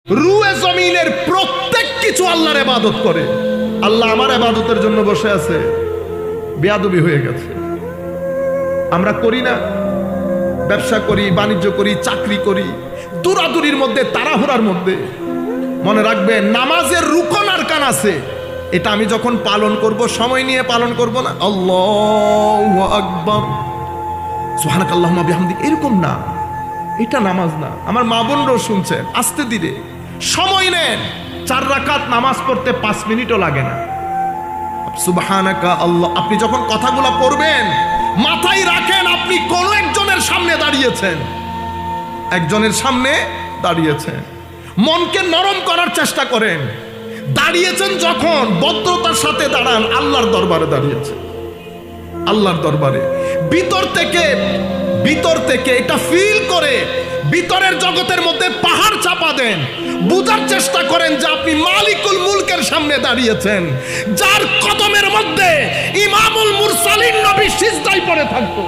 রুয়ে জমিনের প্রত্যেক কিছু আল্লাহর ইবাদত করে। আল্লাহ আমার ইবাদতের জন্য বসে আছে, বেয়াদবি হয়ে গেছে। আমরা করি না? ব্যবসা করি, বাণিজ্য করি, চাকরি করি, দৌড়াদৌড়ির মধ্যে, তাড়াহুড়ার মধ্যে। মনে রাখবেন, নামাজের রুকন আরকান আছে, এটা আমি যখন পালন করব, সময় নিয়ে পালন করব না। আল্লাহু আকবার, সুবহানাকাল্লাহুম্মা বিহামদিক, এরকম না, এটা নামাজ না। আমার মা বোনরাও শুনছেন, আস্তে ধীরে সময় নেন। 4 রাকাত নামাজ পড়তে 5 মিনিটও লাগে না। সুবহানাকা আল্লাহ, আপনি যখন কথাগুলো পড়বেন মাথায় রাখেন আপনি কোন একজনের সামনে দাঁড়িয়েছেন, একজনের সামনে দাঁড়িয়েছেন। মনকে নরম করার চেষ্টা করেন। দাঁড়িয়েছেন যখন, ভদ্রতার সাথে দাঁড়ান। আল্লাহর দরবারে দাঁড়িয়েছেন, আল্লাহর দরবারে। ভিতর থেকে এটা ফিল করে ভিতরের জগতের মধ্যে পাহাড় চাপা দেন। বুঝার চেষ্টা করেন যে আপনি মালিকুল মুলকের সামনে দাঁড়িয়েছেন, যার কদমের মধ্যে ইমামুল মুরসালিন নবী সিজদায় পড়ে থাকতো।